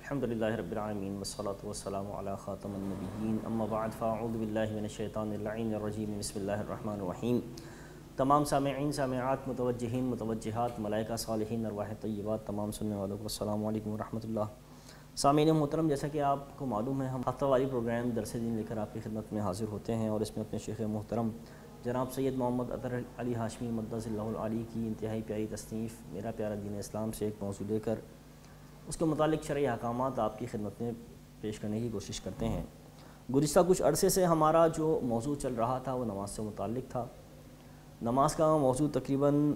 الحمدللہ رب العالمین والصلاة والسلام علی خاتم النبیین اما بعد فاعوذ باللہ من الشیطان اللعین الرجیم بسم اللہ الرحمن الرحیم۔ تمام سامعین سامعات متوجہین متوجہات ملائکہ صالحین ارواح طیبات تمام سننے والوں کو السلام علیکم ورحمۃ اللہ۔ سامعین محترم، جیسا کہ آپ کو معلوم ہے ہم ہفتہ واری پروگرام درس دین لے کر آپ کی خدمت میں حاضر ہوتے ہیں اور اس میں اپنے شیخ محترم جناب سید محمد اطہر علی ہاشمی مدث اللہ العلی کی انتہائی پیاری تصنیف میرا پیارا دین اسلام سے ایک موضوع لے کر اس کے متعلق شرعی احکامات آپ کی خدمت میں پیش کرنے کی کوشش کرتے ہیں۔ گزشتہ کچھ عرصے سے ہمارا جو موضوع چل رہا تھا وہ نماز سے متعلق تھا۔ نماز کا موضوع تقریباً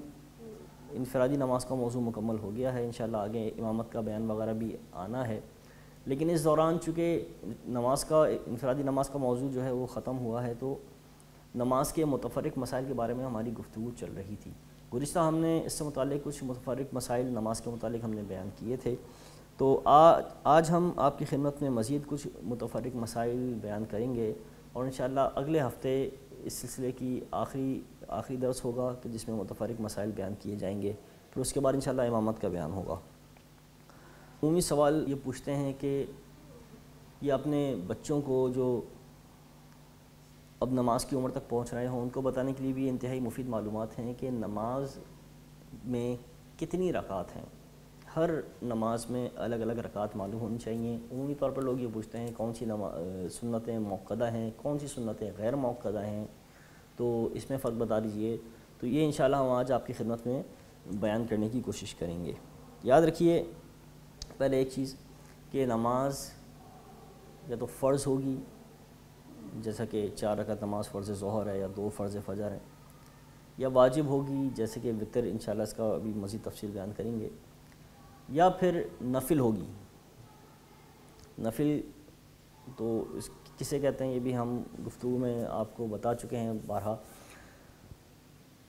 انفرادی نماز کا موضوع مکمل ہو گیا ہے، انشاءاللہ آگے امامت کا بیان وغیرہ بھی آنا ہے، لیکن اس دوران چونکہ انفرادی نماز کا موضوع جو ہے وہ ختم ہوا ہے تو نماز کے متفرق مسائل کے بارے میں ہماری گفتگو چل رہی تھی۔ گزشتہ ہم نے اس سے متعلق کچھ متفرق مسائل نماز کے متعلق ہم نے بیان کیے تھے، تو آج ہم آپ کی خدمت میں مزید کچھ متفرق مسائل بیان کریں گے اور انشاءاللہ اگلے ہفتے اس سلسلے کی آخری درس ہوگا کہ جس میں متفرق مسائل بیان کیے جائیں گے، پھر اس کے بعد انشاءاللہ امامت کا بیان ہوگا۔ عمومی سوال یہ پوچھتے ہیں کہ یہ اپنے بچوں کو جو اب نماز کی عمر تک پہنچ رہے ہوں ان کو بتانے کے لیے بھی انتہائی مفید معلومات ہیں کہ نماز میں کتنی رکعات ہیں۔ ہر نماز میں الگ الگ رکعات معلوم ہونی چاہیے۔ عمومی طور پر لوگ یہ پوچھتے ہیں کون سی سنتیں موقدہ ہیں، کون سی سنتیں غیر موقدہ ہیں، تو اس میں فرق بتا دیجئے۔ تو یہ انشاءاللہ ہم آج آپ کی خدمت میں بیان کرنے کی کوشش کریں گے۔ یاد رکھیے پہلے ایک چیز کہ نماز یا تو فرض ہوگی، جیسا کہ 4 رکعت نماز فرض ظہر ہے یا 2 فرض فجر ہے، یا واجب ہوگی جیسے کہ وتر، انشاءاللہ اس کا ابھی مزید تفصیل بیان کریں گے، یا پھر نفل ہوگی۔ نفل تو کسے کہتے ہیں یہ بھی ہم گفتگو میں آپ کو بتا چکے ہیں بارہا۔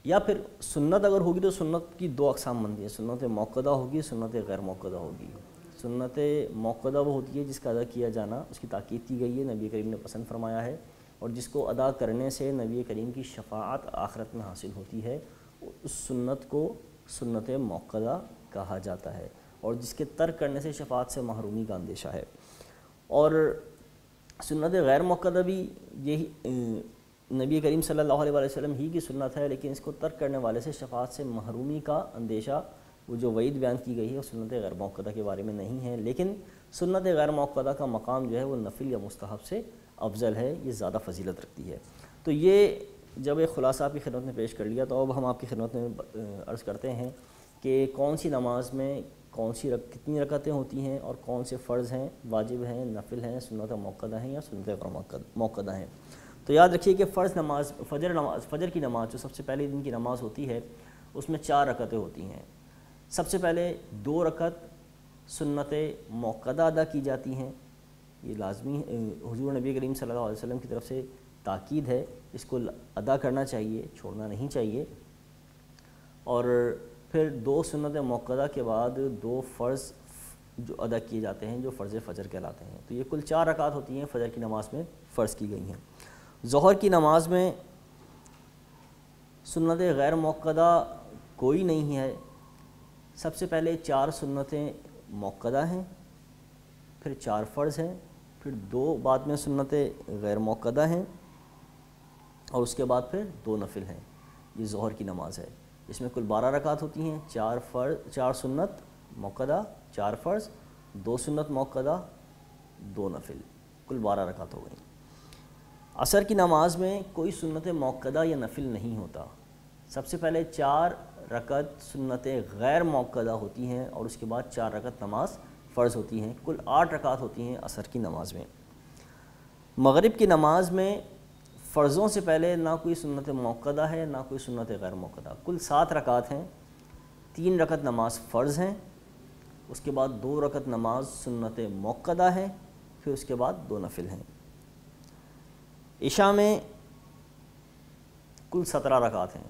یا پھر سنت اگر ہوگی تو سنت کی 2 اقسام بنتی ہیں، سنت موقدہ ہوگی، سنت غیر موقدہ ہوگی۔ سنت موقدہ وہ ہوتی ہے جس کا ادا کیا جانا اس کی تاکید کی گئی ہے، نبی کریم نے پسند فرمایا ہے، اور جس کو ادا کرنے سے نبی کریم کی شفاعت آخرت میں حاصل ہوتی ہے، اس سنت کو سنت موقدہ کہا جاتا ہے، اور جس کے ترک کرنے سے شفاعت سے محرومی کا اندیشہ ہے۔ اور سنت غیر موقدہ بھی یہی نبی کریم صلی اللہ علیہ وسلم ہی کی سنت ہے، لیکن اس کو ترک کرنے والے سے شفاعت سے محرومی کا اندیشہ، وہ جو وعید بیان کی گئی ہے وہ سنت غیر موقدہ کے بارے میں نہیں ہے، لیکن سنت غیر موقدہ کا مقام جو ہے وہ نفل یا مستحب سے افضل ہے، یہ زیادہ فضیلت رکھتی ہے۔ تو یہ جب ایک خلاصہ آپ کی خدمت میں پیش کر لیا تو اب ہم آپ کی خدمت میں عرض کرتے ہیں کہ کون سی نماز میں کتنی رکعتیں ہوتی ہیں اور کون سے فرض ہیں، واجب ہیں، نفل ہیں، سنت موقدہ ہیں یا سنت غیر موقدہ ہیں۔ تو یاد رکھیے کہ فرض نماز فجر کی نماز جو سب سے پہلے دن کی نماز ہوتی ہے اس میں 4 رکعتیں ہوتی ہیں۔ سب سے پہلے 2 رکعت سنت موقدہ ادا کی جاتی ہیں، یہ لازمی حضور نبی کریم صلی اللہ علیہ وسلم کی طرف سے تاکید ہے، اس کو ادا کرنا چاہیے، چھوڑنا نہیں چاہیے۔ اور پھر 2 سنت موقدہ کے بعد 2 فرض جو ادا کیے جاتے ہیں جو فرض فجر کہلاتے ہیں، تو یہ کل 4 رکعت ہوتی ہیں فجر کی نماز میں فرض کی گئی ہیں۔ ظہر کی نماز میں سنت غیر موقدہ کوئی نہیں ہے۔ سب سے پہلے 4 سنتیں موقدہ ہیں، پھر 4 فرض ہیں، پھر 2 بعد میں سنتیں غیر موقدہ ہیں، اور اس کے بعد پھر 2 نفل ہیں۔ یہ ظہر کی نماز ہے، اس میں کل 12 رکعت ہوتی ہیں، 4 سنت موقدہ، 4 فرض، 2 سنت موقدہ، 2 نفل، کل 12 رکعت ہو گئیں۔ عصر کی نماز میں کوئی سنت موقدہ یا نفل نہیں ہوتا۔ سب سے پہلے 4 رکعت سنتیں غیر موقدہ ہوتی ہیں اور اس کے بعد 4 رکعت نماز فرض ہوتی ہیں، کل 8 رکعت ہوتی ہیں عصر کی نماز میں۔ مغرب کی نماز میں فرضوں سے پہلے نہ کوئی سنت موقدہ ہے نہ کوئی سنت غیر موقدہ، کل 7 رکعت ہیں، 3 رکعت نماز فرض ہیں، اس کے بعد 2 رکعت نماز سنت موقدہ ہے، پھر اس کے بعد 2 نفل ہیں۔ عشاء میں کل 17 رکعت ہیں۔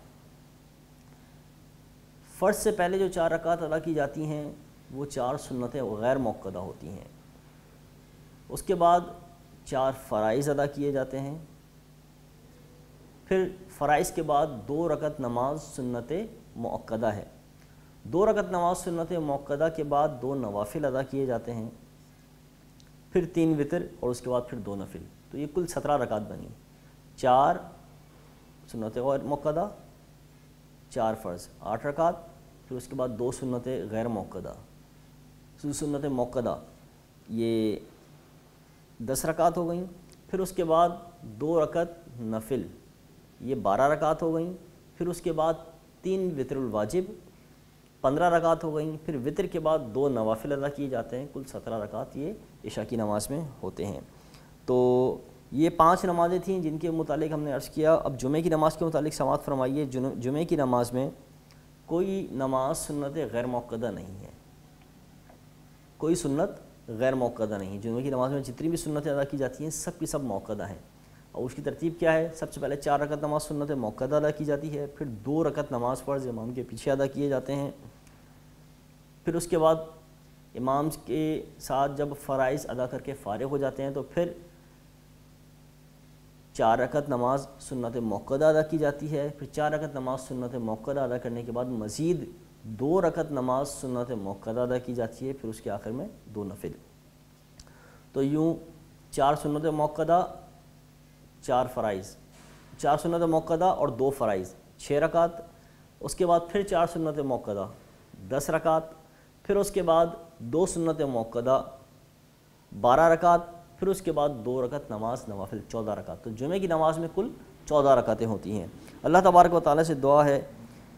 فرض سے پہلے جو 4 رکعت ادا کی جاتی ہیں وہ 4 سنتیں غیر موقدہ ہوتی ہیں، اس کے بعد 4 فرائض ادا کیے جاتے ہیں، پھر فرائض کے بعد 2 رکعت نماز سنت موقدہ ہے، 2 رکعت نماز سنت موقدہ کے بعد 2 نوافل ادا کیے جاتے ہیں، پھر 3 وطر اور اس کے بعد پھر 2 نفل. تو یہ کل 17 رکعت بنی. 4 سنت غیر موقدہ، 4 فرض، 8 رکعت. پھر اس کے بعد 2 سنت غیر موقدہ. سنت موقدہ یہ 10 رکعت ہو گئیں. پھر اس کے بعد 2 رکعت نفل، یہ 12 رکعت ہو گئیں. پھر اس کے بعد 3 وطر الواجب، 15 رکعت ہو گئیں. پھر وطر کے بعد 2 نوافل ادا کیے جاتے ہیں. کل 17 رکعت یہ عشاء کی نماز میں ہوتے ہیں. تو یہ 5 نمازیں تھیں جن کے متعلق ہم نے عرض کیا. اب جمعہ کی نماز کے متعلق سماعت فرمائیے. جمعہ کی نماز میں کوئی نماز سنت غیر موقدہ نہیں ہے، کوئی سنت غیر موقدہ نہیں. جمعہ کی نماز میں جتنی بھی سنتیں ادا کی جاتی ہیں سب کی سب موقدہ ہیں. اور اس کی ترتیب کیا ہے؟ سب سے پہلے 4 رکعت نماز سنت موقدہ ادا کی جاتی ہے. پھر 2 رکعت نماز فرض امام کے پیچھے ادا کیے جاتے ہیں. پھر اس کے بعد امام کے ساتھ جب فرائض ادا کر کے فارغ ہو جاتے ہیں تو پھر 4 رکعت نماز سنت موقدہ ادا کی جاتی ہے. پھر 4 رکعت نماز سنت موقدہ ادا کرنے کے بعد مزید 2 رکعت نماز سنت موقدہ ادا کی جاتی ہے. پھر اس کے آخر میں 2 نفل. تو یوں 4 سنت موقدہ، 4 فرائض، 4 سنت موقدہ اور 2 فرائض، 6 رکعت. اس کے بعد پھر 4 سنت موقدہ، 10 رکعت. پھر اس کے بعد 2 سنت موقدہ، 12 رکعت. پھر اس کے بعد 2 رکعت نماز نوافل، 14 رکعت. تو جمعہ کی نماز میں کل 14 رکعتیں ہوتی ہیں. اللہ تبارک و تعالیٰ سے دعا ہے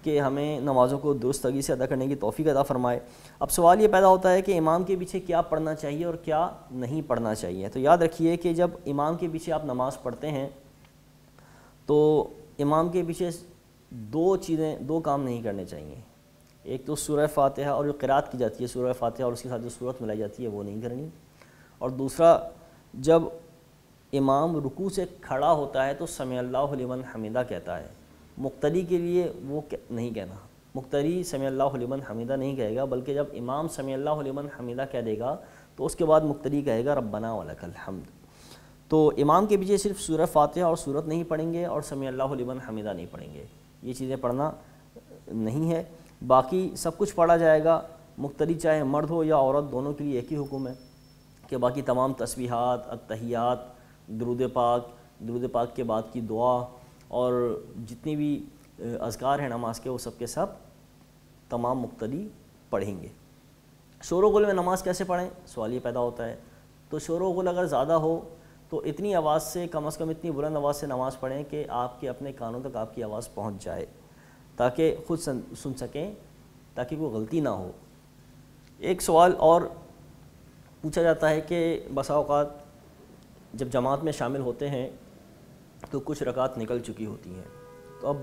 کہ ہمیں نمازوں کو درست سے ادا کرنے کی توفیق عطا فرمائے. اب سوال یہ پیدا ہوتا ہے کہ امام کے پیچھے کیا پڑھنا چاہیے اور کیا نہیں پڑھنا چاہیے. تو یاد رکھیے کہ جب امام کے پیچھے آپ نماز پڑھتے ہیں تو امام کے پیچھے 2 کام نہیں کرنے چاہیے. ایک تو سورہ فاتحہ اور جو قرات کی جاتی ہے سورہ فاتحہ اور اس کے ساتھ جو سورت ملائی جاتی ہے وہ نہیں کرنی. اور دوسرا، جب امام رکوع سے کھڑا ہوتا ہے تو سمع اللہ لمن حمیدہ کہتا ہے. مقتدی کے لیے وہ نہیں کہنا. مقتدی سمع اللہ لمن حمیدہ نہیں کہے گا، بلکہ جب امام سمع اللہ لمن حمیدہ کہہ دے گا تو اس کے بعد مقتدی کہے گا ربنا ولک الحمد. تو امام کے پیچھے صرف سورہ فاتحہ اور سورت نہیں پڑھیں گے اور سمع اللہ لمن حمیدہ نہیں پڑھیں گے. یہ چیزیں پڑھنا نہیں ہے. باقی سب کچھ پڑھا جائے گا. مقتدی چاہے مرد ہو یا عورت، دونوں کے لیے ایک ہی حکم ہے کہ باقی تمام تسبیحات، التحیات، درود پاک کے بعد کی دعا اور جتنی بھی اذکار ہیں نماز کے وہ سب کے سب تمام مقتدی پڑھیں گے. شور و غل میں نماز کیسے پڑھیں؟ سوال یہ پیدا ہوتا ہے. تو شور و غل اگر زیادہ ہو تو اتنی آواز سے، کم از کم اتنی بلند آواز سے نماز پڑھیں کہ آپ کے اپنے کانوں تک آپ کی آواز پہنچ جائے، تاکہ خود سن سکیں، تاکہ کوئی غلطی نہ ہو. ایک سوال اور پوچھا جاتا ہے کہ بسا اوقات جب جماعت میں شامل ہوتے ہیں تو کچھ رکعت نکل چکی ہوتی ہیں، تو اب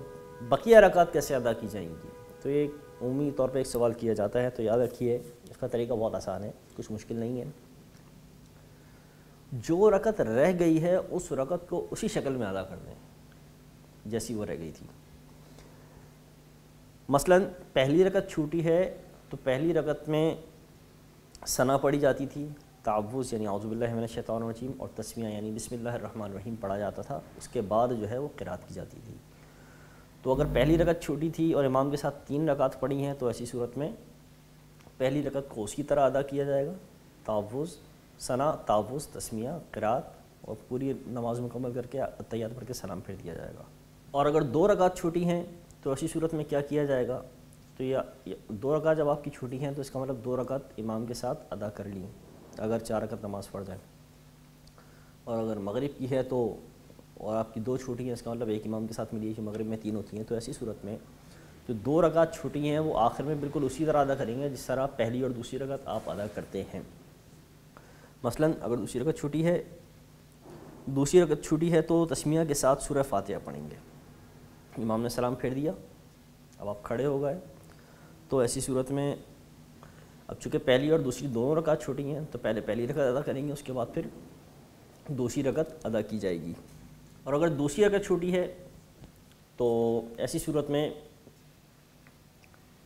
بقیہ رکعت کیسے ادا کی جائیں گی؟ تو یہ عمومی طور پہ ایک سوال کیا جاتا ہے. تو یاد رکھیے اس کا طریقہ بہت آسان ہے، کچھ مشکل نہیں ہے. جو رکعت رہ گئی ہے اس رکعت کو اسی شکل میں ادا کر دیں جیسی وہ رہ گئی تھی. مثلا پہلی رکعت چھوٹی ہے تو پہلی رکعت میں ثنا پڑھی جاتی تھی، تعوذ یعنی اعوذ باللہ من الشیطان الرجیم اور تسمیہ یعنی بسم اللہ الرحمن الرحیم پڑھا جاتا تھا. اس کے بعد جو ہے وہ قرات کی جاتی تھی. تو اگر پہلی رکعت چھوٹی تھی اور امام کے ساتھ 3 رکعت پڑھی ہیں تو ایسی صورت میں پہلی رکعت کو اسی طرح ادا کیا جائے گا، تعوذ، ثنا، تعوذ، تسمیہ، قرات، اور پوری نماز مکمل کر کے تحیات پڑھ کے سلام پھیر دیا جائے گا. اور اگر 2 رکعت چھوٹی ہیں تو ایسی صورت میں کیا کیا جائے گا؟ تو یہ 2 رکعت جب آپ کی چھوٹی ہیں تو اس کا مطلب 2 رکعت امام کے ساتھ ادا کر لیں اگر 4 رکعت نماز پڑھ جائیں. اور اگر مغرب کی ہے تو اور آپ کی 2 چھوٹی ہیں، اس کا مطلب ایک امام کے ساتھ ملی ہے کہ مغرب میں 3 ہوتی ہیں. تو ایسی صورت میں جو 2 رکعت چھوٹی ہیں وہ آخر میں بالکل اسی طرح ادا کریں گے جس طرح پہلی اور دوسری رکعت آپ ادا کرتے ہیں. مثلا اگر دوسری رکعت چھوٹی ہے تو تسمیہ کے ساتھ سورہ فاتحہ پڑھیں گے. امام نے سلام پھیر دیا، اب آپ کھڑے ہو گئے، تو ایسی صورت میں اب چونکہ پہلی اور دوسری دونوں رکعت چھوٹی ہیں تو پہلے پہلی رکعت ادا کریں گے، اس کے بعد پھر دوسری رکعت ادا کی جائے گی. اور اگر دوسری رکعت چھوٹی ہے تو ایسی صورت میں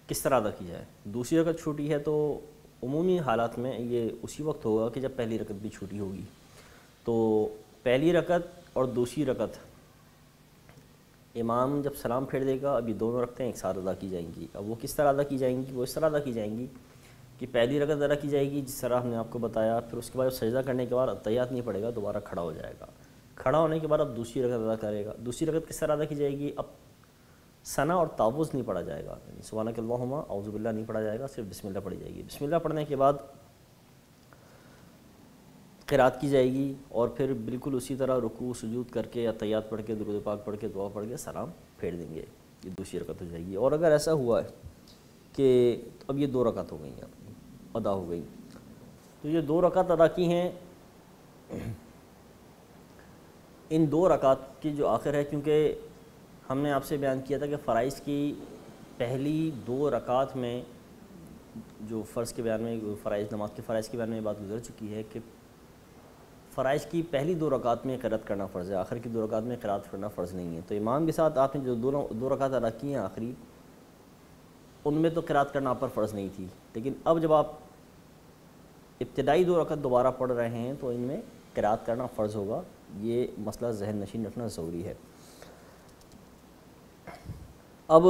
کس طرح ادا کی جائے؟ دوسری رکعت چھوٹی ہے تو عمومی حالات میں یہ اسی وقت ہوگا کہ جب پہلی رکعت بھی چھوٹی ہوگی. تو پہلی رکعت اور دوسری رکعت امام جب سلام پھیر دے گا اب یہ دونوں رکعتیں ایک ساتھ ادا کی جائیں گی. اب وہ کس طرح ادا کی جائیں گی؟ وہ اس طرح ادا کی جائیں گی کہ کہ پہلی رکعت ادا کی جائے گی جس طرح ہم نے آپ کو بتایا، پھر اس کے بعد سجدہ کرنے کے بعد اتحیات نہیں پڑھے گا، دوبارہ کھڑا ہو جائے گا، کھڑا ہونے کے بعد اب دوسری رکعت ادا کرے گا۔ دوسری رکعت کس طرح ادا کی جائے گی؟ اب ثنا اور تعوذ نہیں پڑھا جائے گا، یعنی سبحانک اللہم اعوذ باللہ نہیں پڑھا جائے گا، صرف بسم اللہ پڑھی جائے گی۔ بسم اللہ پڑھنے کے بعد قرات کی جائے گی، اور پھر بالکل اسی طرح رکوع سجود کر کے اتحیات پڑھ کے درود پاک پڑھ کے دعا پڑھ کے سلام پھیر دیں گے، یہ دوسری رکعت ہو جائے گی۔ اور اگر ایسا ہوا ہے کہ اب یہ 2 رکعت ہو گئی ہیں، ادا ہو گئی، تو یہ 2 رکعت ادا کی ہیں، ان 2 رکعت کی جو آخر ہے، کیونکہ ہم نے آپ سے بیان کیا تھا کہ فرائض کی پہلی 2 رکعت میں جو فرض کے بیان میں فرائض نماز کے فرائض کے بیان میں یہ بات گزر چکی ہے کہ فرائض کی پہلی 2 رکعت میں قرات کرنا فرض ہے، آخر کی 2 رکعت میں قرات کرنا فرض نہیں ہے۔ تو امام کے ساتھ آپ نے جو 2 رکعت ادا کی ہیں آخری، ان میں تو قرات کرنا آپ پر فرض نہیں تھی، لیکن اب جب آپ ابتدائی 2 رکعت دوبارہ پڑھ رہے ہیں تو ان میں قرات کرنا فرض ہوگا، یہ مسئلہ ذہن نشین رکھنا ضروری ہے۔ اب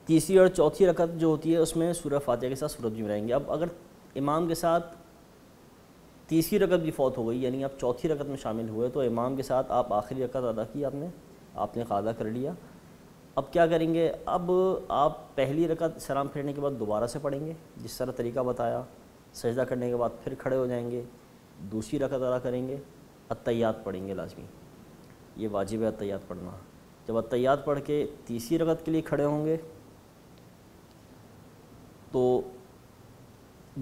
تیسری اور چوتھی رکعت جو ہوتی ہے اس میں سورہ فاتحہ کے ساتھ سورت بھی ملائیں گے۔ اب اگر امام کے ساتھ تیسری رکعت بھی فوت ہو گئی، یعنی آپ چوتھی رکعت میں شامل ہوئے، تو امام کے ساتھ آپ آخری رکعت ادا کی، آپ نے قضا کر لیا۔ اب کیا کریں گے؟ اب آپ پہلی رکعت سلام پھیرنے کے بعد دوبارہ سے پڑھیں گے جس طرح طریقہ بتایا، سجدہ کرنے کے بعد پھر کھڑے ہو جائیں گے، دوسری رکعت ادا کریں گے، اتحیات پڑھیں گے لازمی، یہ واجب ہے اتحیات پڑھنا۔ جب اتحیات پڑھ کے تیسری رکعت کے لیے کھڑے ہوں گے تو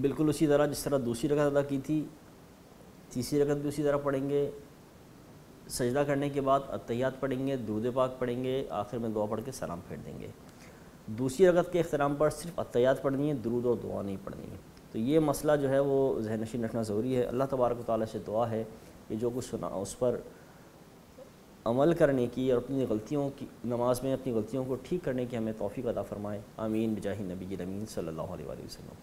بالکل اسی طرح جس طرح دوسری رکعت ادا کی تھی، تیسری رکعت بھی اسی طرح پڑھیں گے، سجدہ کرنے کے بعد اتحیات پڑھیں گے، درود پاک پڑھیں گے، آخر میں دعا پڑھ کے سلام پھیر دیں گے۔ دوسری رکعت کے اختتام پر صرف اتحیات پڑھنی ہے، درود اور دعا نہیں پڑھنی ہے۔ تو یہ مسئلہ جو ہے وہ ذہن نشین رکھنا ضروری ہے۔ اللہ تبارک و تعالیٰ سے دعا ہے کہ جو کچھ سنا اس پر عمل کرنے کی اور اپنی غلطیوں کی نماز میں اپنی غلطیوں کو ٹھیک کرنے کی ہمیں توفیق عطا فرمائے۔ آمین بجاہ نبی الامین صلی اللہ علیہ وسلم۔